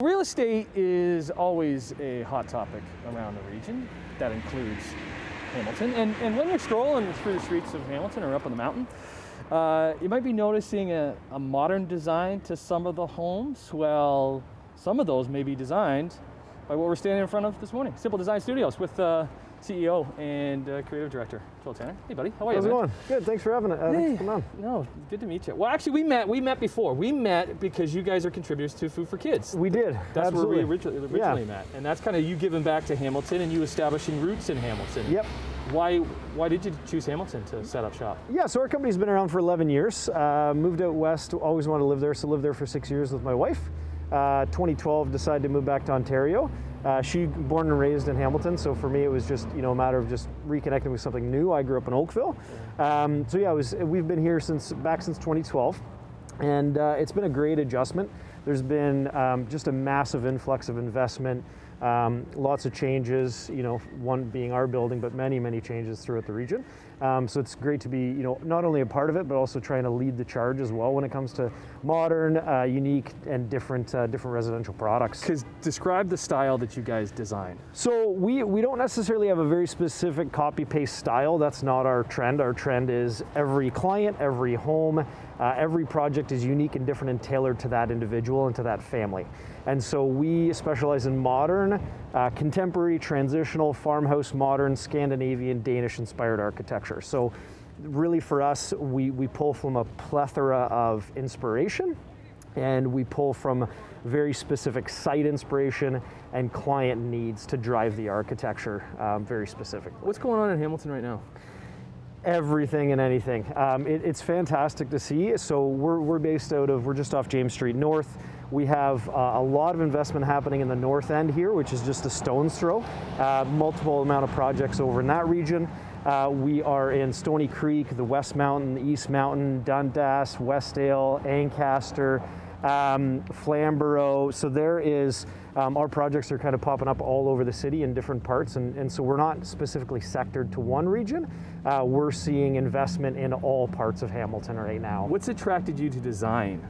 Real estate is always a hot topic around the region. That includes Hamilton. And when you're strolling through the streets of Hamilton or up on the mountain, you might be noticing a modern design to some of the homes. Well, some of those may be designed by what we're standing in front of this morning, SMPL Design Studios, with CEO and Creative Director, Joel Tanner. Hey buddy, how are you? How's it going? Good, thanks for having it. Thanks for coming on. No, good to meet you. Well, actually, we met before. We met because you guys are contributors to Food for Kids. We did, That's absolutely. where we originally met. And that's kind of you giving back to Hamilton and you establishing roots in Hamilton. Yep. Why did you choose Hamilton to set up shop? Yeah, so our company's been around for 11 years. Moved out west, always wanted to live there, so lived there for 6 years with my wife. 2012, decided to move back to Ontario. She born and raised in Hamilton, so for me it was just a matter of just reconnecting with something new. I grew up in Oakville, so yeah, we've been here since 2012, and it's been a great adjustment. There's been just a massive influx of investment, lots of changes. One being our building, but many changes throughout the region. So it's great to be not only a part of it, but also trying to lead the charge as well when it comes to modern, unique, and different residential products. Because describe the style that you guys design. So we don't necessarily have a very specific copy-paste style. That's not our trend. Our trend is every client, every home, every project is unique and different and tailored to that individual and to that family. And so we specialize in modern, contemporary, transitional, farmhouse, modern, Scandinavian, Danish inspired architecture. So really for us, we pull from a plethora of inspiration, and we pull from very specific site inspiration and client needs to drive the architecture very specifically. What's going on in Hamilton right now? Everything and anything. It's fantastic to see. So we're just off James Street North. We have a lot of investment happening in the north end here, which is just a stone's throw. Multiple amount of projects over in that region. We are in Stony Creek, the West Mountain, East Mountain, Dundas, Westdale, Ancaster, Flamborough. So there is, our projects are kind of popping up all over the city in different parts, and so we're not specifically sectored to one region. We're seeing investment in all parts of Hamilton right now. What's attracted you to design?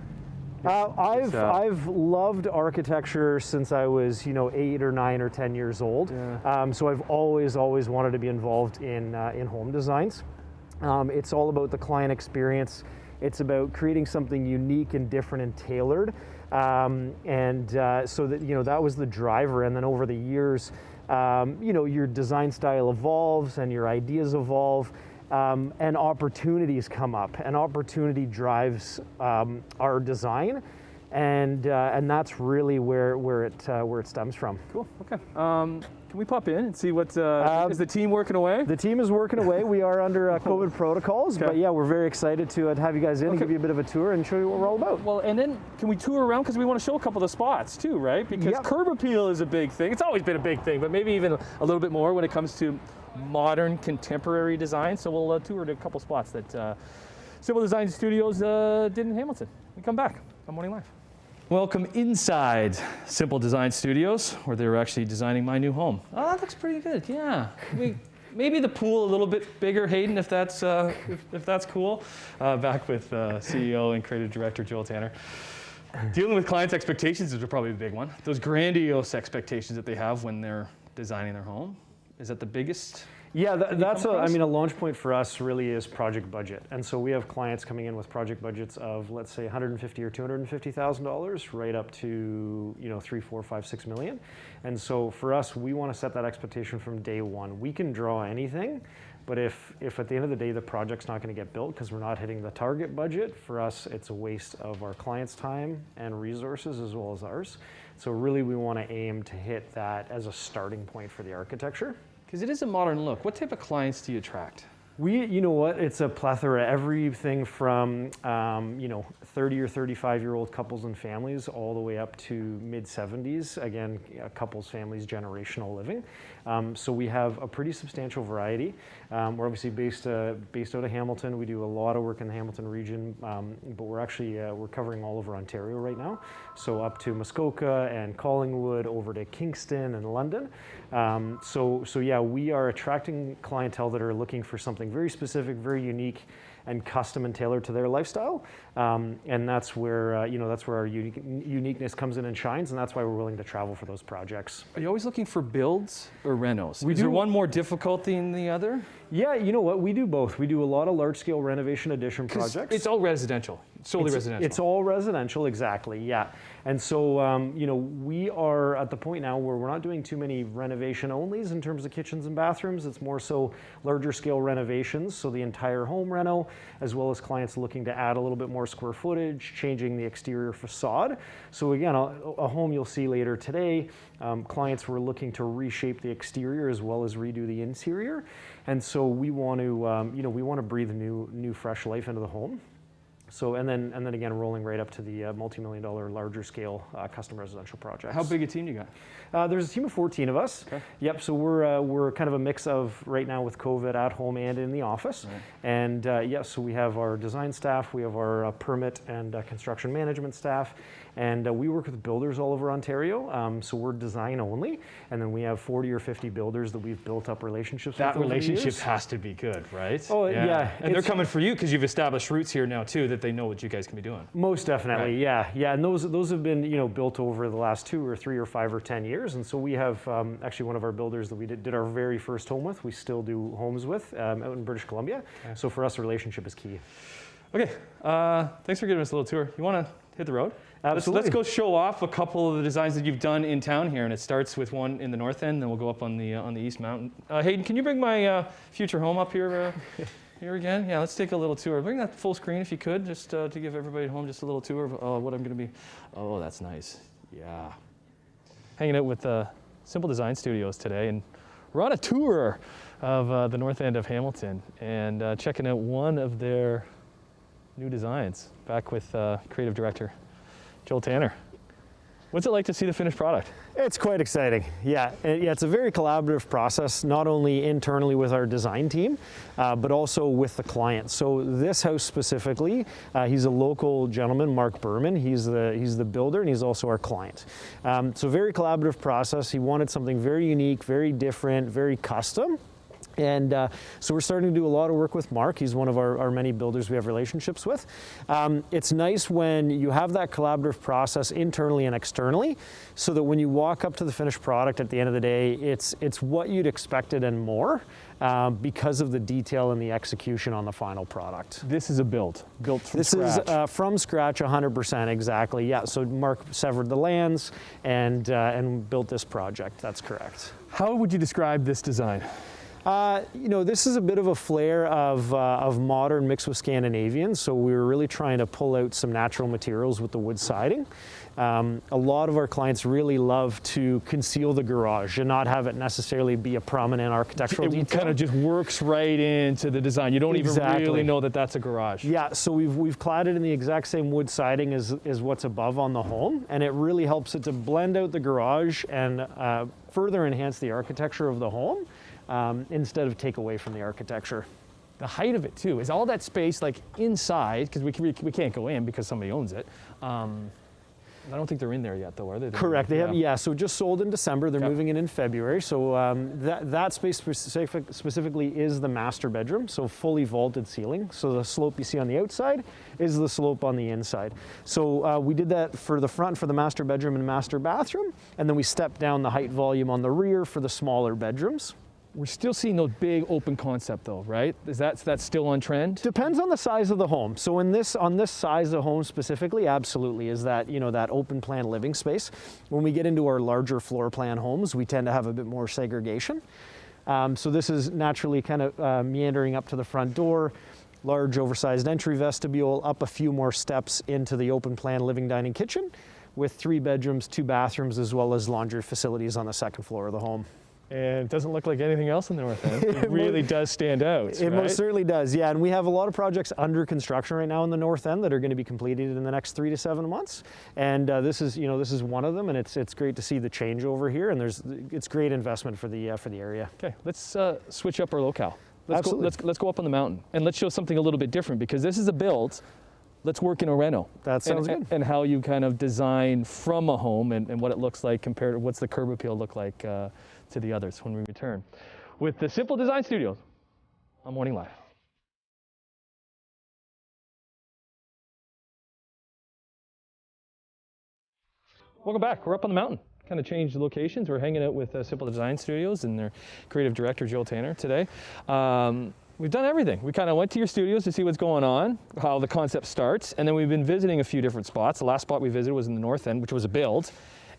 I've loved architecture since I was 8 or 9 or 10 years old. Yeah. So I've always wanted to be involved in home designs. It's all about the client experience. It's about creating something unique and different and tailored, so that that was the driver. And then over the years, your design style evolves and your ideas evolve. And opportunities come up, and opportunity drives our design, and that's really where it stems from. Cool. Okay. Can we pop in and see what is the team working away? The team is working away. We are under COVID protocols, okay. But yeah, we're very excited to have you guys in and give you a bit of a tour and show you what we're all about. Well, and then can we tour around, because we want to show a couple of the spots too, right? Because curb appeal is a big thing. It's always been a big thing, but maybe even a little bit more when it comes to modern contemporary design. So we'll tour to a couple spots that SMPL Design Studios did in Hamilton. We come back on Morning Live. Welcome inside SMPL Design Studios, where they're actually designing my new home. Oh, that looks pretty good. Yeah. Maybe the pool a little bit bigger, Hayden, if that's cool. Back with CEO and Creative Director Joel Tanner. Dealing with clients' expectations is probably the big one. Those grandiose expectations that they have when they're designing their home. Is that the biggest? Yeah, that's a launch point for us really is project budget. And so we have clients coming in with project budgets of, let's say, $150,000 or $250,000 right up to, 3, 4, 5, 6 million. And so for us, we want to set that expectation from day one. We can draw anything, but if at the end of the day, the project's not going to get built because we're not hitting the target budget, for us, it's a waste of our clients' time and resources as well as ours. So really, we want to aim to hit that as a starting point for the architecture. Because it is a modern look. What type of clients do you attract? You know what, it's a plethora. Everything from 30 or 35-year-old couples and families all the way up to mid-70s. Again, couples, families, generational living. So we have a pretty substantial variety. We're obviously based out of Hamilton. We do a lot of work in the Hamilton region, but we're covering all over Ontario right now. So up to Muskoka and Collingwood, over to Kingston and London. So yeah, we are attracting clientele that are looking for something very specific, very unique, and custom and tailored to their lifestyle. And that's where, that's where our uniqueness comes in and shines, and that's why we're willing to travel for those projects. Are you always looking for builds or renos? Is there one more difficulty than the other? Yeah, you know what? We do both. We do a lot of large-scale renovation addition projects. It's all residential, solely residential. It's all residential, exactly, yeah. And so, we are at the point now where we're not doing too many renovation onlys in terms of kitchens and bathrooms. It's more so larger scale renovations, so the entire home reno, as well as clients looking to add a little bit more square footage, changing the exterior facade. So again, a home you'll see later today, clients were looking to reshape the exterior as well as redo the interior. And so we want to, we want to breathe new fresh life into the home. So, and then again, rolling right up to the multi-million-dollar larger scale custom residential projects. How big a team you got? There's a team of 14 of us. Okay. Yep, so we're kind of a mix of, right now with COVID, at home and in the office. Right. And so we have our design staff, we have our permit and construction management staff, and we work with builders all over Ontario. So we're design only, and then we have 40 or 50 builders that we've built up relationships with over the years. That relationship has to be good, right? Oh, yeah. And they're coming for you because you've established roots here now too, that they know what you guys can be doing. Most definitely, right. Yeah. And those have been, built over the last 2 or 3 or 5 or 10 years. And so we have actually one of our builders that we did our very first home with, we still do homes with out in British Columbia. Okay. So for us, a relationship is key. Okay, thanks for giving us a little tour. You want to hit the road? Absolutely. Let's go show off a couple of the designs that you've done in town here, and it starts with one in the north end, then we'll go up on the east mountain. Hayden, can you bring my future home up here? Here again? Yeah, let's take a little tour. Bring that full screen if you could, just to give everybody at home just a little tour of what I'm going to be. Oh, that's nice. Yeah. Hanging out with SMPL Design Studios today, and we're on a tour of the north end of Hamilton, and checking out one of their new designs, back with creative director Joel Tanner. What's it like to see the finished product? It's quite exciting, yeah. It's a very collaborative process, not only internally with our design team, but also with the client. So this house specifically, he's a local gentleman, Mark Berman. He's the builder, and he's also our client. So very collaborative process. He wanted something very unique, very different, very custom. And so we're starting to do a lot of work with Mark. He's one of our many builders we have relationships with. It's nice when you have that collaborative process internally and externally, so that when you walk up to the finished product at the end of the day, it's what you'd expected and more, because of the detail and the execution on the final product. This is a built from scratch. This is from scratch, 100%, exactly. Yeah, so Mark severed the lands and built this project. That's correct. How would you describe this design? This is a bit of a flair of modern mixed with Scandinavian, so we were really trying to pull out some natural materials with the wood siding. A lot of our clients really love to conceal the garage and not have it necessarily be a prominent architectural detail. It kind of just works right into the design. You don't even really know that that's a garage. Yeah, so we've clad it in the exact same wood siding as what's above on the home, and it really helps it to blend out the garage and further enhance the architecture of the home. Instead of take away from the architecture. The height of it too, is all that space like inside, because we can't go in because somebody owns it. I don't think they're in there yet though, are they? Correct, they have, yeah, so just sold in December, they're moving in February. So that space specifically is the master bedroom, so fully vaulted ceiling. So the slope you see on the outside is the slope on the inside. So we did that for the front for the master bedroom and master bathroom, and then we stepped down the height volume on the rear for the smaller bedrooms. We're still seeing those big open concept though, right? That's still on trend? Depends on the size of the home. So on this size of home specifically, absolutely, is that, that open plan living space. When we get into our larger floor plan homes, we tend to have a bit more segregation. So this is naturally kind of meandering up to the front door, large oversized entry vestibule, up a few more steps into the open plan living dining kitchen with 3 bedrooms, 2 bathrooms, as well as laundry facilities on the second floor of the home. And it doesn't look like anything else in the north end. It really does stand out. It most certainly does, yeah. And we have a lot of projects under construction right now in the north end that are going to be completed in the next 3 to 7 months. And this is one of them, and it's great to see the changeover here. And it's great investment for the area. Okay, let's switch up our locale. Let's go up on the mountain, and let's show something a little bit different, because this is a build. Let's work in a reno. That sounds good. And how you kind of design from a home and what it looks like compared to what's the curb appeal look like to the others when we return with the SMPL Design Studios on Morning Live. Welcome back. We're up on the mountain. Kind of changed the locations. We're hanging out with SMPL Design Studios and their creative director, Joe Tanner, today. We've done everything. We kind of went to your studios to see what's going on, how the concept starts, and then we've been visiting a few different spots. The last spot we visited was in the north end, which was a build,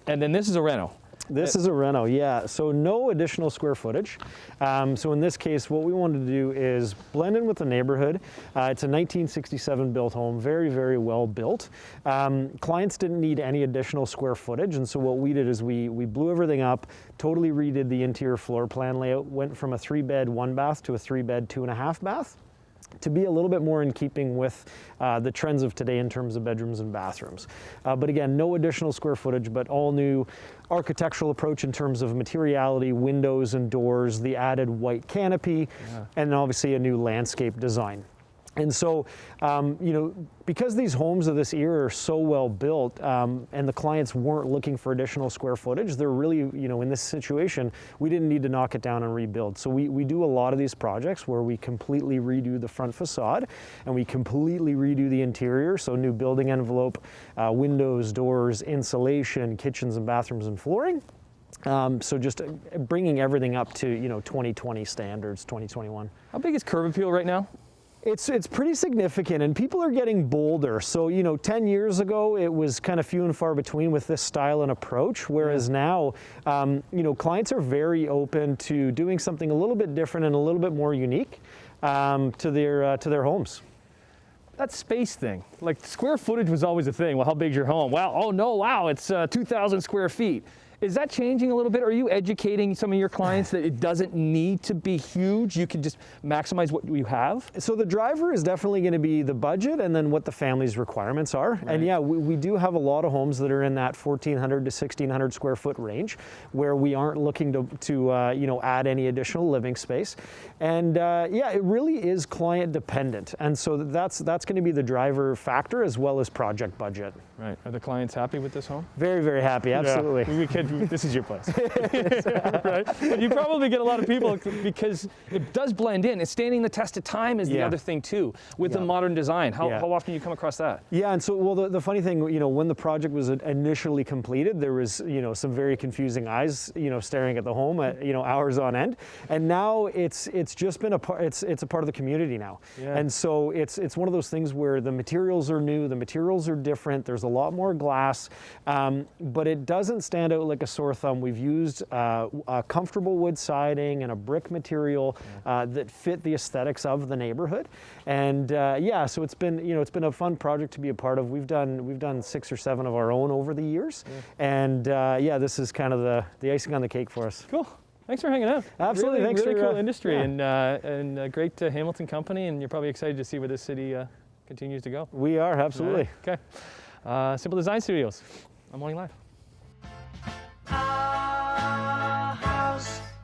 and then this is a reno. This is a reno, yeah. So no additional square footage. So in this case, what we wanted to do is blend in with the neighborhood. It's a 1967 built home, very, very well built. Clients didn't need any additional square footage, and so what we did is we blew everything up, totally redid the interior floor plan layout, went from a 3-bed, 1-bath to a 3-bed, 2.5-bath. To be a little bit more in keeping with the trends of today in terms of bedrooms and bathrooms. But again, no additional square footage, but all new architectural approach in terms of materiality, windows and doors, the added white canopy, and obviously a new landscape design. And so, you know, because these homes of this era are so well built and the clients weren't looking for additional square footage, they're really, you know, in this situation, we didn't need to knock it down and rebuild. So we do a lot of these projects where we completely redo the front facade and we completely redo the interior. So new building envelope, windows, doors, insulation, kitchens and bathrooms and flooring. So just bringing everything up to, you know, 2020 standards, 2021. How big is curb appeal right now? It's pretty significant, and people are getting bolder. So, you know, 10 years ago, it was kind of few and far between with this style and approach, whereas now, you know, clients are very open to doing something a little bit different and a little bit more unique to their homes. That space thing, like square footage was always a thing. Well, how big's your home? Wow, oh no, wow, it's 2,000 square feet. Is that changing a little bit? Are you educating some of your clients that it doesn't need to be huge? You can just maximize what you have? So the driver is definitely going to be the budget and then what the family's requirements are. Right. And yeah, we do have a lot of homes that are in that 1,400 to 1,600 square foot range where we aren't looking to you know, add any additional living space. And yeah, it really is client dependent. And so that's going to be the driver factor as well as project budget. Right. Are the clients happy with this home? Very, very happy. Absolutely. Yeah. This is your place. Right? But you probably get a lot of people because it does blend in. It's standing the test of time is the other thing too, with the modern design. How often do you come across that? Yeah, and so, well, the funny thing, you know, when the project was initially completed, there was, you know, some very confusing eyes, you know, staring at the home at, you know, hours on end. And now it's just been a part, it's a part of the community now. Yeah. And so it's one of those things where the materials are new, the materials are different, there's a lot more glass, but it doesn't stand out like a sore thumb. We've used a comfortable wood siding and a brick material that fit the aesthetics of the neighborhood. And yeah, so it's been, you know, it's been a fun project to be a part of. We've done 6 or 7 of our own over the years. Yeah. And yeah, this is kind of the icing on the cake for us. Cool. Thanks for hanging out. Absolutely. Really, Thanks really for cool industry and a great Hamilton company, and you're probably excited to see where this city continues to go. We are, absolutely. Okay. SMPL Design Studios. I'm Morning Live.